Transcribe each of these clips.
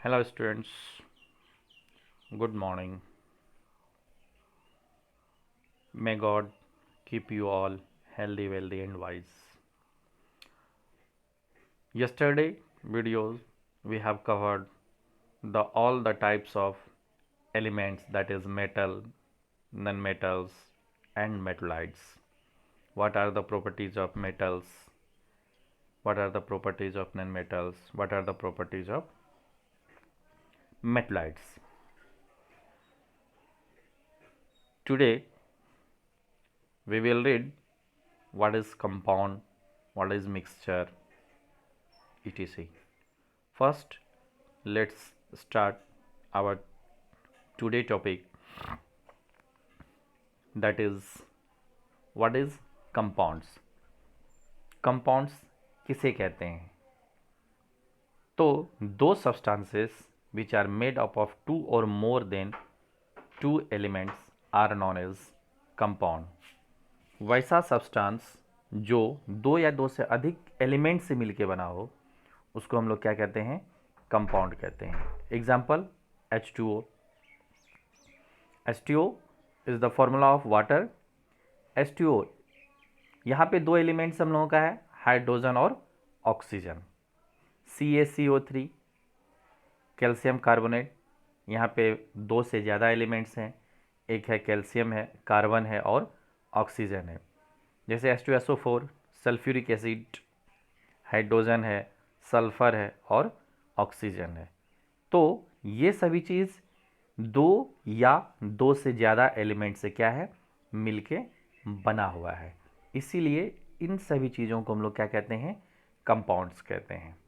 Hello, students. Good morning. May God keep you all healthy, wealthy, and wise. Yesterday videos we have covered all the types of elements, that is metal, non-metals, and metallites. What are the properties of metals? What are the properties of non-metals? What are the properties of metallites? Today we will read what is compound, what is mixture, etc. First, let's start our today topic, that is what is compounds. Compounds किसे कहते हैं? तो दो substances which are made up of two or more than two elements are known as compound. वैसा substance जो दो या दो से अधिक एलिमेंट से मिलके बना हो उसको हम लोग क्या कहते हैं? कंपाउंड कहते हैं. Example H2O. H2O is the formula of water. H2O यहाँ पे दो एलिमेंट्स हम लोगों का है, हाइड्रोजन और ऑक्सीजन. CaCO3 कैल्शियम कार्बोनेट, यहाँ पे दो से ज़्यादा एलिमेंट्स हैं, एक है कैल्शियम है, कार्बन है और ऑक्सीजन है. जैसे H2SO4 सल्फ्यूरिक एसिड, हाइड्रोजन है, सल्फर है और ऑक्सीजन है. तो ये सभी चीज़ दो या दो से ज़्यादा एलिमेंट से क्या है? मिलके बना हुआ है. इसीलिए इन सभी चीज़ों को हम लोग क्या कहते हैं? कंपाउंड्स कहते हैं.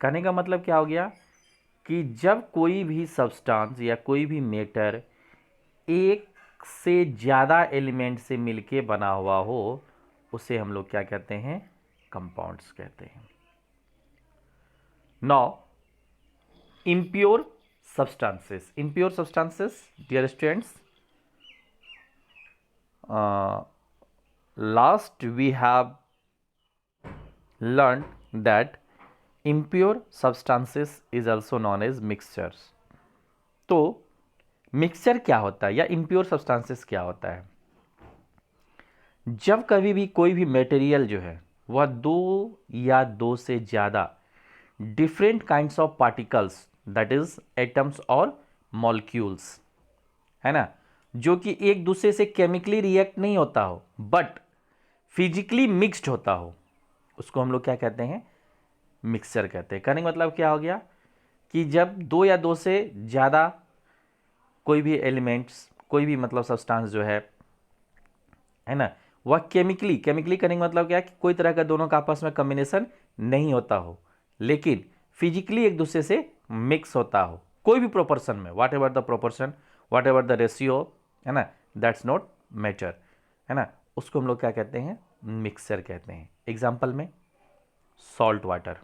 कहने का मतलब क्या हो गया कि जब कोई भी सब्सटेंस या कोई भी मैटर एक से ज़्यादा एलिमेंट से मिलके बना हुआ हो उसे हम लोग क्या कहते हैं? कंपाउंड्स कहते हैं. Now impure substances. Impure substances, dear students, last we have learned that impure substances is also known as mixtures. तो मिक्सचर क्या होता है या इम्प्योर सब्सटेंसेस क्या होता है? जब कभी भी कोई भी मटेरियल जो है वह दो या दो से ज़्यादा different kinds of particles, that is atoms और मॉलिक्यूल्स, है ना, जो कि एक दूसरे से केमिकली रिएक्ट नहीं होता हो बट फिजिकली मिक्स्ड होता हो, उसको हम लोग क्या कहते हैं? मिक्सचर कहते हैं. कहने का मतलब क्या हो गया कि जब दो या दो से ज़्यादा कोई भी एलिमेंट्स, कोई भी मतलब सब्सटेंस जो है ना, वह केमिकली करने का मतलब क्या है कि कोई तरह का दोनों का आपस में कॉम्बिनेशन नहीं होता हो लेकिन फिजिकली एक दूसरे से मिक्स होता हो कोई भी प्रोपोर्शन में, whatever the proportion, whatever the ratio, है ना, दैट्स नॉट मैटर, है ना, उसको हम लोग क्या कहते हैं? मिक्सचर कहते हैं. एग्जाम्पल में सॉल्ट वाटर.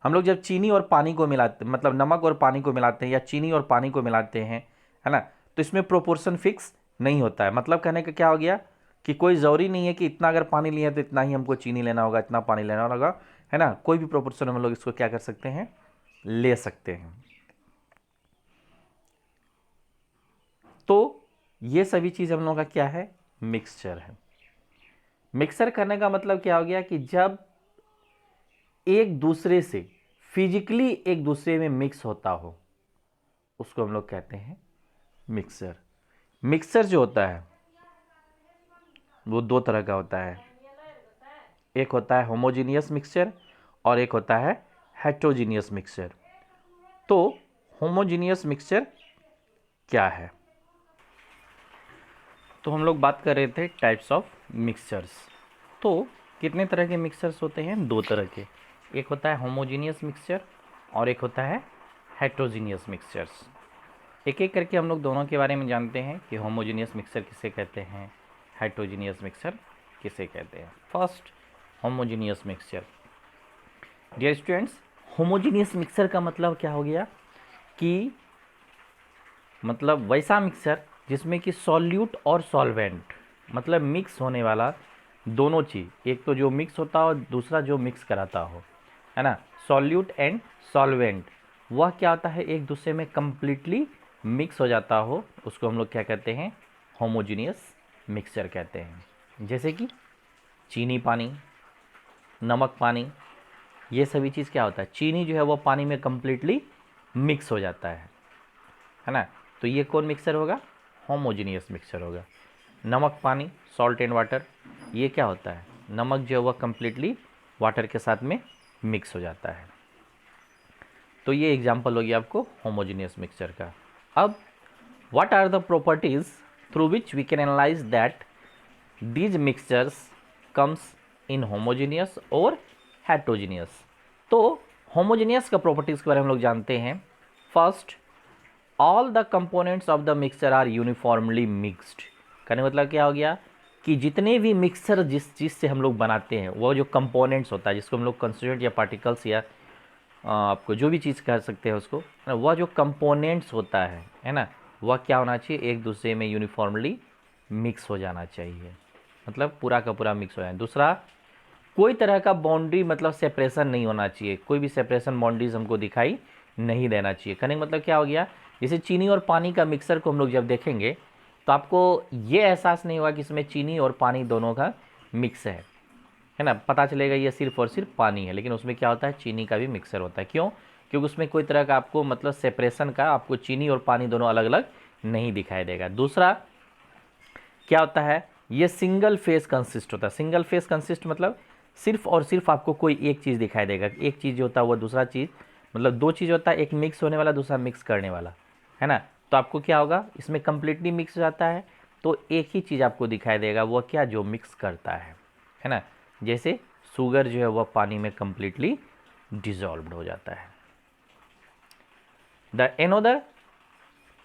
हम लोग जब चीनी और पानी को मिलाते, मतलब नमक और पानी को मिलाते हैं या चीनी और पानी को मिलाते हैं, है ना, तो इसमें प्रोपोर्शन फिक्स नहीं होता है. मतलब कहने का क्या हो गया कि कोई ज़रूरी नहीं है कि इतना अगर पानी लिया तो इतना ही हमको चीनी लेना होगा, इतना पानी लेना होगा, है ना, कोई भी प्रोपोर्शन हम लोग इसको क्या कर सकते हैं? ले सकते हैं. तो ये सभी चीज़ हम लोगों का क्या है? मिक्सचर है. मिक्सचर करने का मतलब क्या हो गया कि जब एक दूसरे से फिजिकली एक दूसरे में मिक्स होता हो उसको हम लोग कहते हैं मिक्सचर. मिक्सचर जो होता है वो दो तरह का होता है. एक होता है होमोजीनियस मिक्सचर और एक होता है हेट्रोजीनियस मिक्सचर. तो होमोजीनियस मिक्सचर क्या है? तो हम लोग बात कर रहे थे टाइप्स ऑफ मिक्सचर्स. तो कितने तरह के मिक्सचर्स होते हैं? दो तरह के. एक होता है होमोजीनियस मिक्सचर और एक होता है हेट्रोजीनियस मिक्सचर्स. एक एक करके हम लोग दोनों के बारे में जानते हैं कि होमोजीनियस मिक्सचर किसे कहते हैं, हेट्रोजीनियस मिक्सचर किसे कहते हैं. First, homogeneous mixture. Dear students, homogeneous mixture का मतलब क्या हो गया कि मतलब वैसा मिक्सचर जिसमें कि सॉल्यूट और सॉल्वेंट, मतलब मिक्स होने वाला दोनों चीज़, एक तो जो मिक्स होता हो दूसरा जो मिक्स कराता हो, है ना, सॉल्यूट एंड सॉल्वेंट वह क्या होता है, एक दूसरे में कंप्लीटली मिक्स हो जाता हो, उसको हम लोग क्या कहते हैं, होमोजीनियस मिक्सचर कहते हैं। जैसे कि चीनी पानी, नमक पानी, ये सभी चीज़ क्या होता है, चीनी जो है वो पानी में कंप्लीटली मिक्स हो जाता है ना। तो ये कौन मिक्सचर होगा, होमोजीनियस मिक्सचर होगा। नमक पानी, सॉल्ट एंड वाटर, ये क्या होता है, नमक जो है वह कंप्लीटली वाटर के साथ में मिक्स हो जाता है। तो ये एग्जांपल हो गया आपको होमोजीनियस मिक्सचर का। अब what are the properties through which we can analyse that these mixtures comes in homogeneous और हेट्रोजीनियस। तो होमोजीनियस का प्रॉपर्टीज़ के बारे में हम लोग जानते हैं। First, all the components of the mixture are uniformly mixed. कहने का मतलब क्या हो गया कि जितने भी मिक्सचर जिस चीज़ से हम लोग बनाते हैं, वो जो कंपोनेंट्स होता है जिसको हम लोग कंस्टिट्यूएंट या पार्टिकल्स या आपको जो भी चीज़ कह सकते हैं उसको, वह जो कंपोनेंट्स होता है ना, वह क्या होना चाहिए, एक दूसरे में यूनिफॉर्मली मिक्स हो जाना चाहिए, मतलब पूरा का पूरा मिक्स हो जाए। दूसरा, कोई तरह का बाउंड्री मतलब सेपरेशन नहीं होना चाहिए, कोई भी सेपरेशन बाउंड्रीज हमको दिखाई नहीं देना चाहिए। कहने का मतलब क्या हो गया, जैसे चीनी और पानी का मिक्सर को हम लोग जब देखेंगे तो आपको ये एहसास नहीं होगा कि इसमें चीनी और पानी दोनों का मिक्स है ना, पता चलेगा ये सिर्फ और सिर्फ पानी है, लेकिन उसमें क्या होता है, चीनी का भी मिक्सर होता है। क्यों, क्योंकि उसमें कोई तरह का आपको मतलब सेपरेशन का आपको चीनी और पानी दोनों अलग अलग नहीं दिखाई देगा। दूसरा क्या होता है, ये सिंगल फेस कंसिस्ट होता है। सिंगल फेस कंसिस्ट मतलब सिर्फ और सिर्फ आपको कोई एक चीज़ दिखाई देगा, एक चीज़ जो होता है वो दूसरा चीज़, मतलब दो चीज़ होता है, एक मिक्स होने वाला दूसरा मिक्स करने वाला, है ना। तो आपको क्या होगा, इसमें कंप्लीटली मिक्स हो जाता है, तो एक ही चीज़ आपको दिखाई देगा, वो क्या, जो मिक्स करता है ना। जैसे शुगर जो है वह पानी में कंप्लीटली डिजॉल्व्ड हो जाता है। The another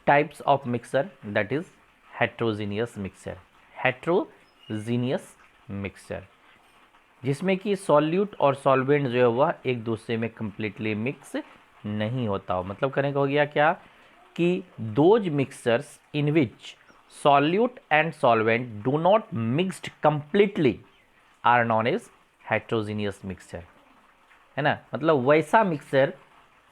types of mixer that is heterogeneous mixture. Heterogeneous mixture जिसमें कि सॉल्यूट और सॉल्वेंट जो है वह एक दूसरे में कंप्लीटली मिक्स नहीं होता हो। मतलब करने का हो गया क्या कि those mixtures in which solute and solvent do not mixed completely are known as heterogeneous mixture, है ना। मतलब वैसा मिक्सचर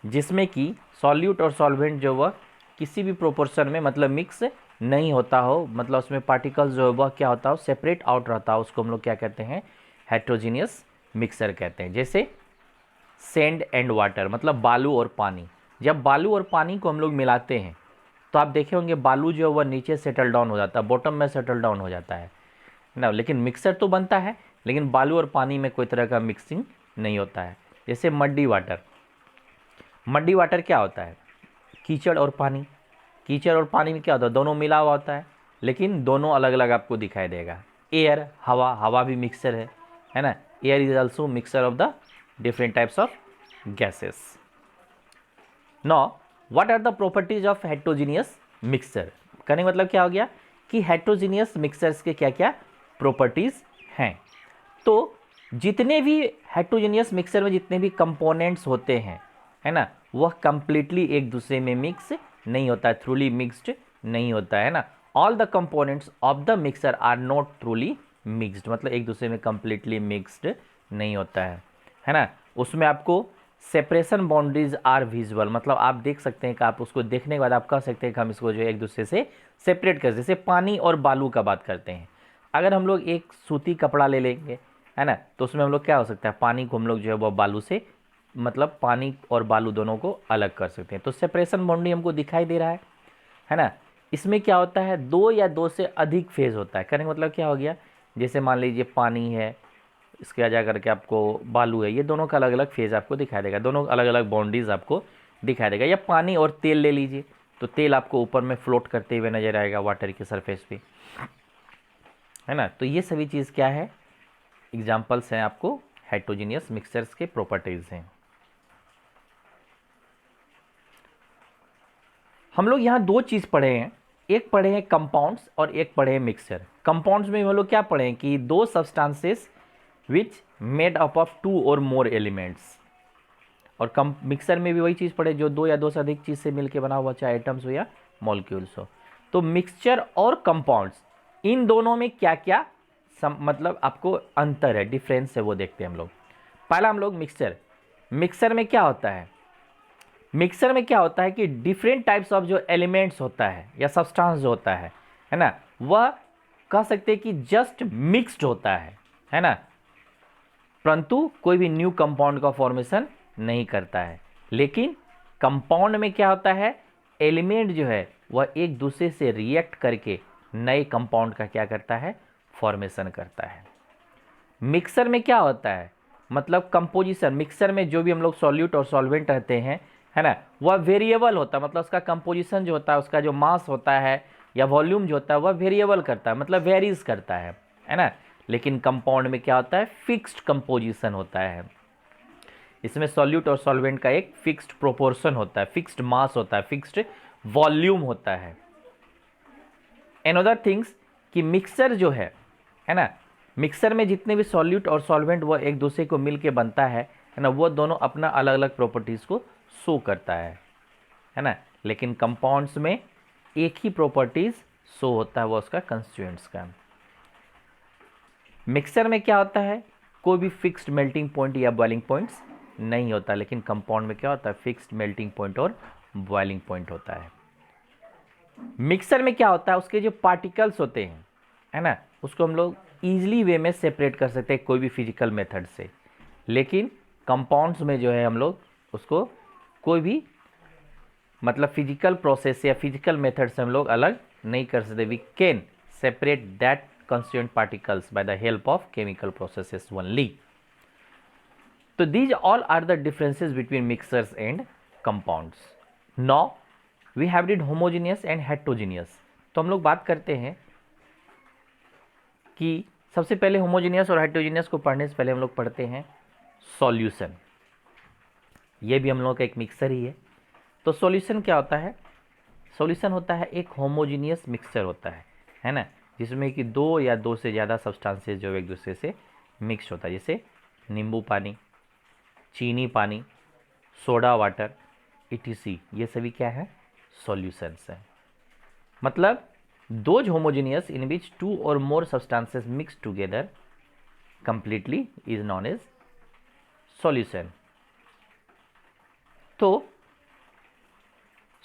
जिसमें कि सॉल्यूट और सॉल्वेंट जो वह किसी भी प्रोपोर्शन में मतलब मिक्स नहीं होता हो, मतलब उसमें पार्टिकल्स जो है वह क्या होता हो, सेपरेट आउट रहता हो, उसको हम लोग क्या कहते हैं, हेट्रोजीनियस मिक्सर कहते हैं। जैसे सैंड एंड वाटर, मतलब बालू और पानी। जब बालू और पानी को हम लोग मिलाते हैं तो आप देखे होंगे बालू जो है वह नीचे सेटल डाउन हो जाता है, बॉटम में सेटल डाउन हो जाता है ना, लेकिन मिक्सर तो बनता है, लेकिन बालू और पानी में कोई तरह का मिक्सिंग नहीं होता है। जैसे मड्डी वाटर, मड्डी वाटर क्या होता है, कीचड़ और पानी। कीचड़ और पानी में क्या होता है, दोनों मिला हुआ होता है, लेकिन दोनों अलग अलग आपको दिखाई देगा। एयर, हवा, हवा भी मिक्सर है ना। Air is also mixer of the different types of gases. Now what are the properties of heterogeneous mixer. कहने का मतलब क्या हो गया कि हेट्रोजीनियस मिक्सर्स के क्या क्या प्रॉपर्टीज हैं। तो जितने भी हेट्रोजीनियस मिक्सर में जितने भी कंपोनेंट्स होते हैं, है ना, वह कंप्लीटली एक दूसरे में मिक्स नहीं होता है, थ्रूली मिक्स्ड नहीं होता है ना। All the components of the mixer are not thoroughly mixed, मतलब एक दूसरे में कंप्लीटली मिक्स्ड नहीं होता है ना। उसमें आपको सेपरेशन बाउंड्रीज आर विजुअल, मतलब आप देख सकते हैं कि आप उसको देखने के बाद आप कह सकते हैं कि हम इसको जो है एक दूसरे से सेपरेट कर, जैसे पानी और बालू का बात करते हैं। अगर हम लोग एक सूती कपड़ा ले लेंगे, है ना, तो उसमें हम लोग क्या हो सकता है, पानी को हम लोग जो है वो बालू से, मतलब पानी और बालू दोनों को अलग कर सकते हैं। तो सेपरेशन बाउंड्री हमको दिखाई दे रहा है ना। इसमें क्या होता है, दो या दो से अधिक फेज होता है। कहने का मतलब क्या हो गया, जैसे मान लीजिए पानी है, इसके आ जा करके आपको बालू है, ये दोनों का अलग अलग फेज आपको दिखाई देगा, दोनों अलग अलग बाउंड्रीज आपको दिखाई देगा। या पानी और तेल ले लीजिए, तो तेल आपको ऊपर में फ्लोट करते हुए नजर आएगा वाटर की सरफेस पे, है ना। तो ये सभी चीज़ क्या है, एग्जाम्पल्स हैं आपको हेट्रोजीनियस मिक्सचर्स के प्रॉपर्टीज हैं। हम लोग यहाँ दो चीज़ पढ़े हैं, एक पढ़े हैं कंपाउंड्स और एक पढ़े हैं मिक्सचर। कंपाउंड्स में हम लोग क्या पढ़े हैं कि दो substances which made up of two और मोर एलिमेंट्स, और मिक्सर में भी वही चीज़ पढ़े जो दो या दो से अधिक चीज़ से मिलकर बना हुआ, चाहे आइटम्स हो या मॉलिक्यूल्स हो। तो मिक्सचर और कंपाउंड्स, इन दोनों में क्या क्या मतलब आपको अंतर है, डिफरेंस है, वो देखते हैं हम लोग। पहला हम लोग मिक्सचर, मिक्सर में क्या होता है, मिक्सर में क्या होता है कि डिफरेंट टाइप्स ऑफ जो एलिमेंट्स होता है या सब्सटेंस जो होता है ना, वह कह सकते हैं कि जस्ट मिक्स्ड होता है ना, परंतु कोई भी न्यू कंपाउंड का फॉर्मेशन नहीं करता है। लेकिन कंपाउंड में क्या होता है, एलिमेंट जो है वह एक दूसरे से रिएक्ट करके नए कंपाउंड का क्या करता है, फॉर्मेशन करता है। मिक्सर में क्या होता है, मतलब कंपोजिशन, मिक्सर में जो भी हम लोग सॉल्यूट और सॉल्वेंट रहते हैं है ना, वह वेरिएबल होता है, मतलब उसका कंपोजिशन जो होता है, उसका जो मास होता है या वॉल्यूम जो होता है वह वेरिएबल करता है, मतलब वेरीज करता है ना। लेकिन कंपाउंड में क्या होता है, फिक्स्ड कंपोजिशन होता है। इसमें सॉल्यूट और सॉल्वेंट का एक फिक्स्ड प्रोपोर्शन होता है, फिक्स्ड मास होता है, फिक्स्ड वॉल्यूम होता है। अनदर थिंग्स कि मिक्सर जो है ना, मिक्सर में जितने भी सॉल्यूट और सॉल्वेंट वो एक दूसरे को मिल के बनता है ना, वो दोनों अपना अलग अलग प्रॉपर्टीज़ को शो करता है ना। लेकिन कंपाउंड्स में एक ही प्रॉपर्टीज़ शो होता है, वो उसका कंस्टिट्यूएंट्स का। मिक्सर में क्या होता है, कोई भी फिक्स्ड मेल्टिंग पॉइंट या बॉइलिंग पॉइंट्स नहीं होता, लेकिन कंपाउंड में क्या होता है, फिक्स्ड मेल्टिंग पॉइंट और बॉइलिंग पॉइंट होता है। मिक्सर में क्या होता है, उसके जो पार्टिकल्स होते हैं है ना, उसको हम लोग ईजिली वे में सेपरेट कर सकते हैं कोई भी फिजिकल मेथड से। लेकिन कंपाउंड्स में जो है हम लोग उसको कोई भी मतलब फिजिकल प्रोसेस या फिजिकल मेथड से हम लोग अलग नहीं कर सकते। We can separate that constituent particles by the help of chemical processes only. So these all are the differences between mixers and compounds. Now we have did homogeneous and heterogeneous. तो हम लोग बात करते हैं कि सबसे पहले होमोजेनियस और हेटेरोजेनियस को पढ़ने से पहले हम लोग पढ़ते हैं सॉल्यूशन। ये भी हम लोग का एक मिक्सर ही है। तो सॉल्यूशन क्या होता है, सॉल्यूशन होता है एक होमोजेनियस मिक्सचर होता है ना, जिसमें कि दो या दो से ज़्यादा सब्सटेंसेस जो एक दूसरे से मिक्स होता है, जैसे नींबू पानी, चीनी पानी, सोडा वाटर, etc। ये सभी क्या है, सॉल्यूशंस हैं। मतलब those homogeneous in which two और more substances mix together completely is known as solution. तो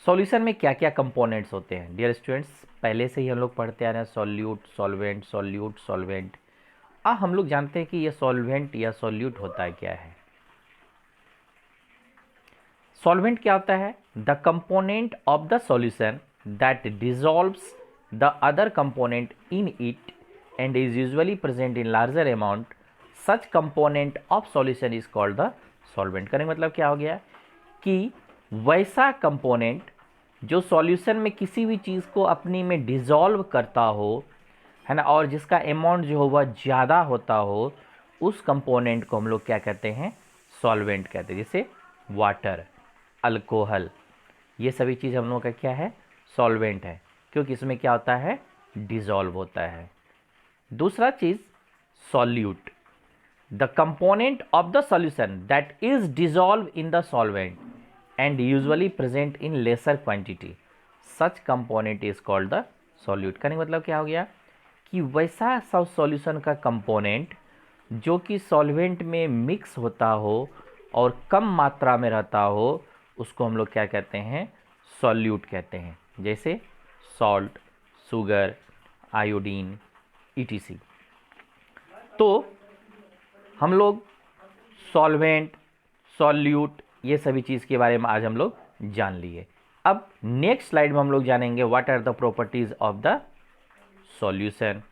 सॉल्यूशन में क्या क्या कंपोनेंट्स होते हैं डियर स्टूडेंट्स, पहले से ही हम लोग पढ़ते आ रहे हैं, सॉल्यूट सॉल्वेंट सॉल्यूट सॉल्वेंट। हम लोग जानते हैं कि ये सॉल्वेंट या सॉल्यूट होता है क्या है। सॉल्वेंट क्या होता है, the component of the solution that dissolves the other component in it and is usually present in larger amount, such component of solution is called the solvent. करने मतलब क्या हो गया कि वैसा कंपोनेंट जो सॉल्यूशन में किसी भी चीज़ को अपनी में डिज़ोल्व करता हो है ना, और जिसका अमाउंट जो हो वह ज़्यादा होता हो, उस कंपोनेंट को हम लोग क्या कहते हैं, सॉल्वेंट कहते हैं। जैसे वाटर, अल्कोहल, ये सभी चीज़ हम लोग का क्या है, सॉल्वेंट है, क्योंकि इसमें क्या होता है, डिज़ोल्व होता है। दूसरा चीज़ solute, the component of the solution that is dissolve in the solvent and usually present in lesser quantity, such component is called the solute। कहने का मतलब क्या हो गया कि वैसा सब सॉल्यूशन का कंपोनेंट जो कि सॉल्वेंट में मिक्स होता हो और कम मात्रा में रहता हो, उसको हम लोग क्या कहते हैं, सॉल्यूट कहते हैं। जैसे सॉल्ट, शुगर, आयोडीन, etc। तो हम लोग सॉल्वेंट, सॉल्यूट, ये सभी चीज़ के बारे में आज हम लोग जान लिए। अब नेक्स्ट स्लाइड में हम लोग जानेंगे what are the properties of the solution.